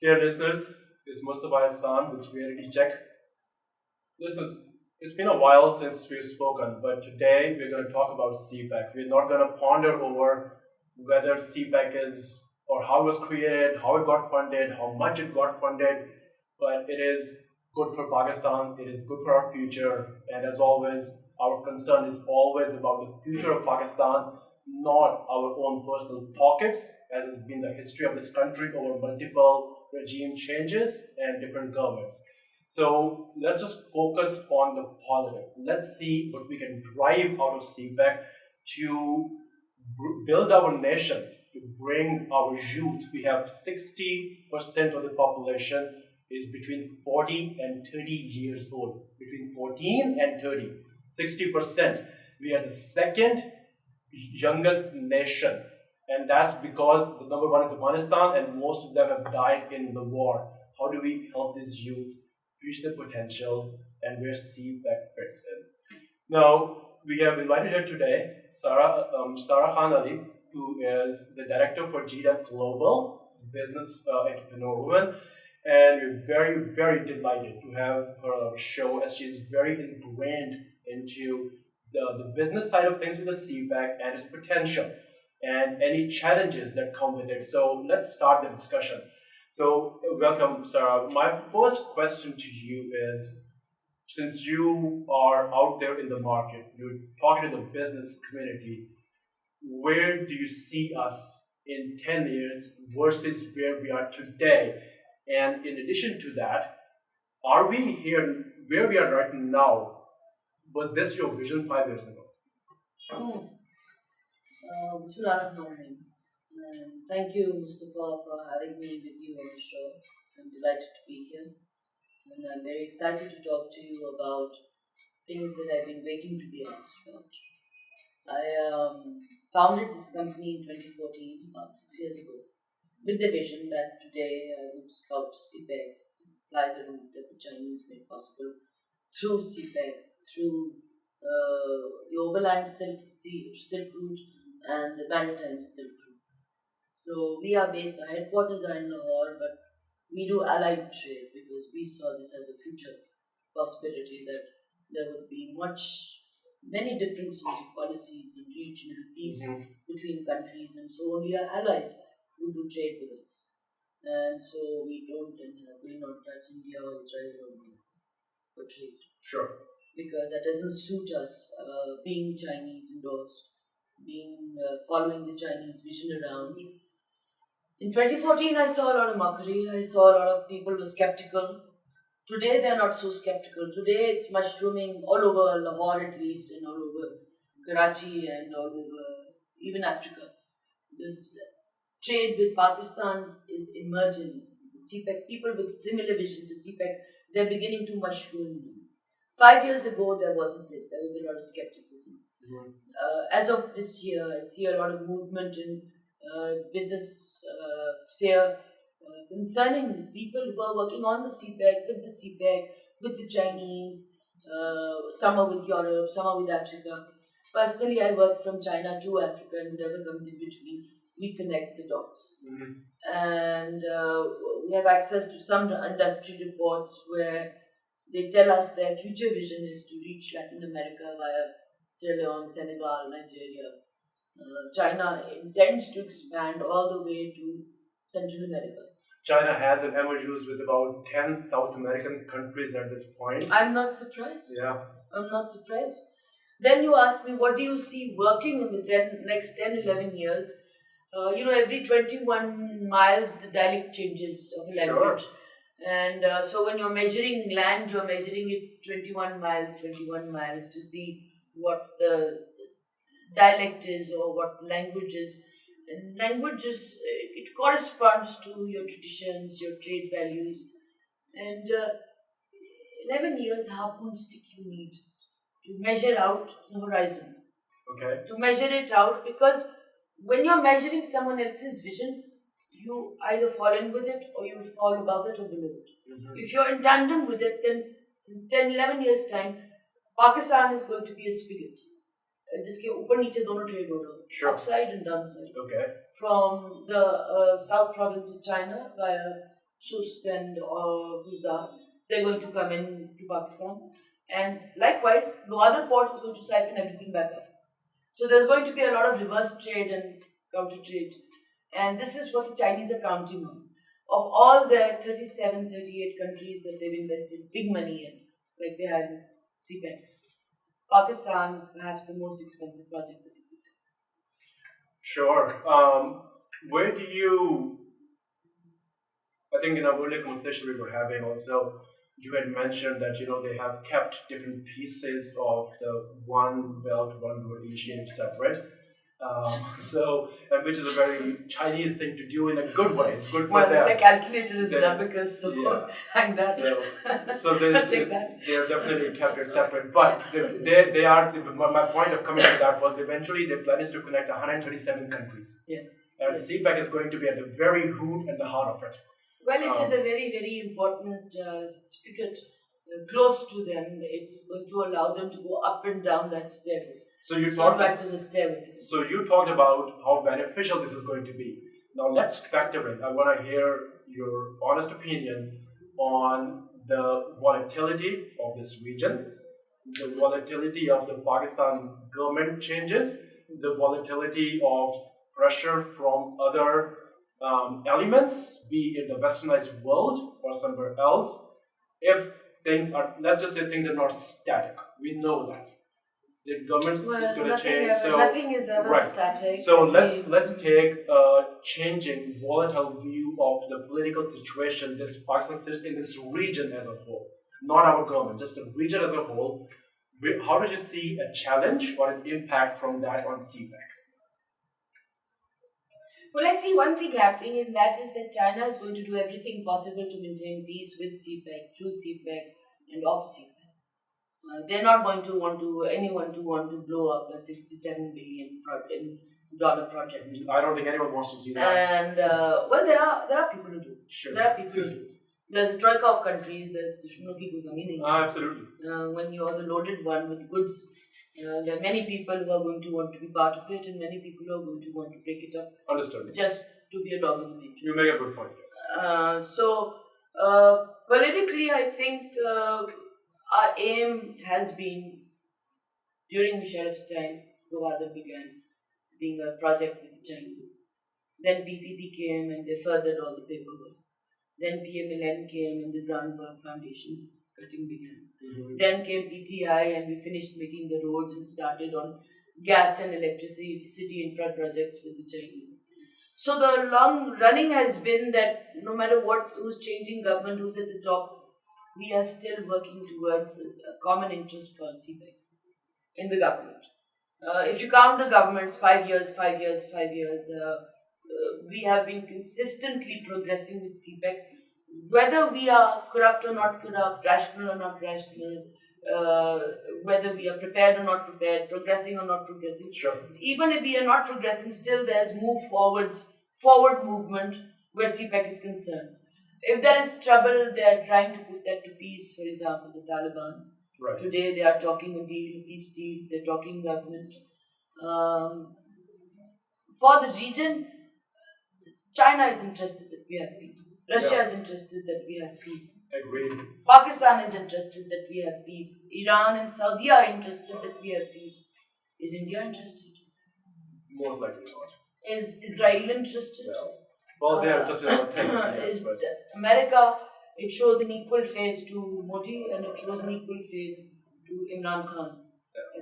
Dear listeners, this is Mustafa Hassan with Reality Check. Listeners, it's been a while since we've spoken, but today we're going to talk about CPEC. We're not going to ponder over whether CPEC is or how it was created, how it got funded, how much it got funded, but it is good for Pakistan, it is good for our future, and as always, our concern is always about the future of Pakistan, not our own personal pockets, as has been the history of this country over multiple regime changes and different governments. So let's just focus on the positive. Let's see what we can drive out of CPEC to build our nation, to bring our youth. We have 60% of the population is between 40 and 30 years old. Between 14 and 30, 60%. We are the second youngest nation. And that's because the number one is Afghanistan and most of them have died in the war. How do we help this youth reach their potential and where CPEC fits in? Now, we have invited here today Sarah Khan Ali, who is the director for GDEP Global, business entrepreneur woman. And we're very, very delighted to have her on our show as she is very ingrained into the business side of things with the CPEC and its potential and any challenges that come with it. So let's start the discussion. So welcome, Sarah. My first question to you is, since you are out there in the market, you're talking to the business community, where do you see us in 10 years versus where we are today? And in addition to that, are we here where we are right now? Was this your vision 5 years ago? Bismillahirrahmanirrahim. Thank you, Mustafa, for having me with you on the show. I'm delighted to be here. And I'm very excited to talk to you about things that I've been waiting to be asked about. I founded this company in 2014, about 6 years ago, with the vision that today I would scout CPEC, fly the route that the Chinese made possible through CPEC, through the overland Silk Route and the maritime Silk Route. So we are based, our headquarters are in Lahore, but we do allied trade because we saw this as a future possibility that there would be many differences in policies and regional peace between countries, and so only our allies who do trade with us. And so we don't and will not touch India or Israel or America for trade. Sure. Because that doesn't suit us, being Chinese endorsed, following the Chinese vision around. In 2014, I saw a lot of mockery. I saw a lot of people were skeptical. Today, they're not so skeptical. Today, it's mushrooming all over Lahore, at least, and all over Karachi, and all over even Africa. This trade with Pakistan is emerging. The CPEC, people with similar vision to CPEC, they're beginning to mushroom. 5 years ago, there wasn't this. There was a lot of skepticism. As of this year, I see a lot of movement in business sphere concerning people who are working on the CPEC, with the Chinese, some are with Europe, some are with Africa. Personally, I work from China to Africa, and whatever comes in between, we connect the dots. And we have access to some industry reports where they tell us their future vision is to reach Latin America via Sierra Leone, Senegal, Nigeria. China intends to expand all the way to Central America. China has an MOUs with about 10 South American countries at this point. I'm not surprised. Yeah. I'm not surprised. Then you ask me, what do you see working in the next 10, 11 years? Every 21 miles, the dialect changes of a language. Sure. And so when you're measuring land, you're measuring it 21 miles to see what the dialect is or what language is. And language is, it corresponds to your traditions, your trade values. And 11 years, harpoon stick you need to measure out the horizon. Okay. To measure it out, because when you're measuring someone else's vision, you either fall in with it or you fall above it or below it. If you're in tandem with it, then in 10, 11 years time, Pakistan is going to be a spigot. जिसके ऊपर नीचे दोनों trade होगा, upside and downside. Okay. From the South province of China via Sust and Huzda, they're going to come in to Pakistan. And likewise, the other port is going to siphon everything back up. So there's going to be a lot of reverse trade and counter trade. And this is what the Chinese are counting on. Of all their 37, 38 countries that they've invested big money in, like they had in CPEC, Pakistan is perhaps the most expensive project that they did. Sure. Where do you, I think in our earlier conversation we were having also, you had mentioned that they have kept different pieces of the one belt, one road initiative separate. And which is a very Chinese thing to do in a good way. It's good for Well, them. the calculator is They- an abacus, so yeah. hang that. So they Take that. are definitely kept it separate. But they are. My point of coming to that was eventually their plan is to connect 137 countries, Yes. and yes. CPEC is going to be at the very root and the heart of it. Well, it is a very, very important spigot close to them. It's going to allow them to go up and down that stairway. So you It's not talked. like there's a stairway. So you talked about how beneficial this is going to be. Now let's factor in. I want to hear your honest opinion on the volatility of this region, the volatility of the Pakistan government changes, the volatility of pressure from other elements, be it the westernized world or somewhere else. If things are, let's just say things are not static. We know that the government is going to change. So nothing is ever right. static. So let's take a changing, volatile view of the political situation this Pakistan sits in this region as a whole, not our government, just the region as a whole. How do you see a challenge or an impact from that on CPEC? Well, I see one thing happening, and that is that China is going to do everything possible to maintain peace with CPEC, through CPEC, and off CPEC. They're not going to want to blow up a $67 billion project. I don't think anyone wants to see that. And well, there are people who do. Sure. There are people who do. There's a troika of countries. There's dushmanon ki koi kami nahi. Absolutely. When you're the loaded one with goods, there are many people who are going to want to be part of it, and many people who are going to want to break it up. Understood. Just to be a dog in the manger. You make a good point. Yes. Politically, I think our aim has been, during Musharraf's time, Gawada began being a project with the Chinese. Then PPP came and they furthered all the paperwork. Then PMLN came and the Brownberg Foundation cutting began. Mm-hmm. Then came PTI and we finished making the roads and started on gas and electricity infra projects with the Chinese. So the long running has been that no matter who's changing government, who's at the top, we are still working towards a common interest called CPEC in the government. If you count the governments, 5 years, we have been consistently progressing with CPEC. Whether we are corrupt or not corrupt, rational or not rational, whether we are prepared or not prepared, progressing or not progressing. Sure. Even if we are not progressing, still there's forward movement where CPEC is concerned. If there is trouble, they are trying to put that to peace. For example, the Taliban. Right. Today they are talking a peace deal. They're talking government. For the region, China is interested that we have peace. Russia is interested that we have peace. Agreed. Pakistan is interested that we have peace. Iran and Saudi are interested that we have peace. Is India interested? Most likely not. Is Israel interested? No. Well, they are just about things, yes. But America, it shows an equal face to Modi and it shows an equal face to Imran Khan.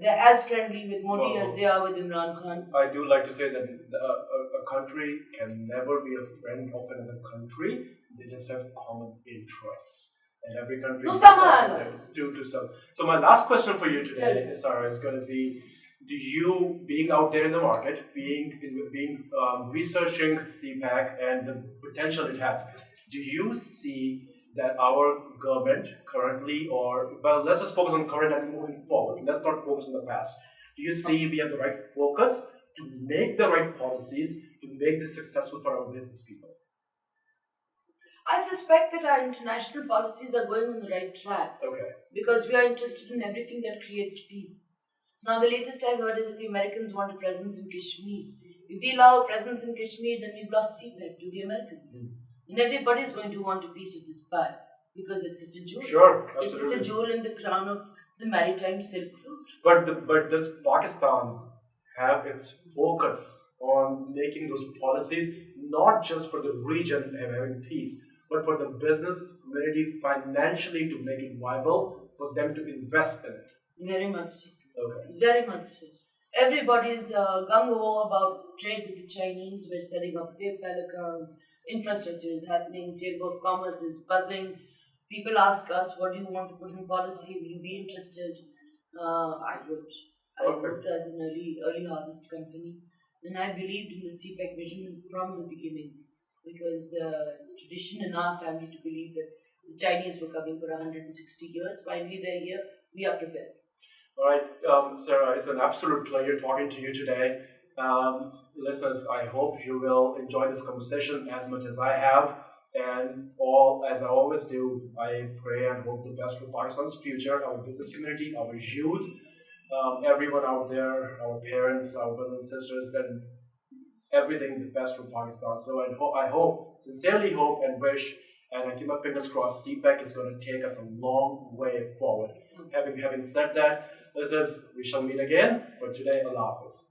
They're as friendly with Modi as they are with Imran Khan. I do like to say that a country can never be a friend of another country. They just have common interests. And every country to some. So my last question for you today, Sarah, is going to be: do you, being out there in the market, researching CPEC and the potential it has, do you see that our government currently, let's just focus on current and moving forward. Let's not focus on the past. Do you see we have the right focus to make the right policies to make this successful for our business people? I suspect that our international policies are going on the right track. Okay. Because we are interested in everything that creates peace. Now, the latest I heard is that the Americans want a presence in Kashmir. If we allow a presence in Kashmir, then we've lost CPEC to the Americans. And everybody is going to want a piece of this pie because it's such a jewel. Sure, It's such a absolutely. jewel in the crown of the maritime Silk Route. But does Pakistan have its focus on making those policies not just for the region and having peace, but for the business community financially to make it viable for them to invest in it? Very much so. Okay. Very much so. Everybody's gung-ho about trade with the Chinese. We're setting up PayPal accounts. Infrastructure is happening. Chamber of Commerce is buzzing. People ask us, what do you want to put in policy? Will you be interested? I would. I would as an early harvest company. And I believed in the CPEC vision from the beginning because it's tradition in our family to believe that the Chinese were coming for 160 years. Finally, they're here. We are prepared. All right, Sarah, it's an absolute pleasure talking to you today. Listeners, I hope you will enjoy this conversation as much as I have. And as I always do, I pray and hope the best for Pakistan's future, our business community, our youth, everyone out there, our parents, our brothers and sisters, and everything the best for Pakistan. So I hope, sincerely hope and wish, and I keep my fingers crossed, CPEC is going to take us a long way forward. Having said that, we shall meet again. For today, Allah Hafiz.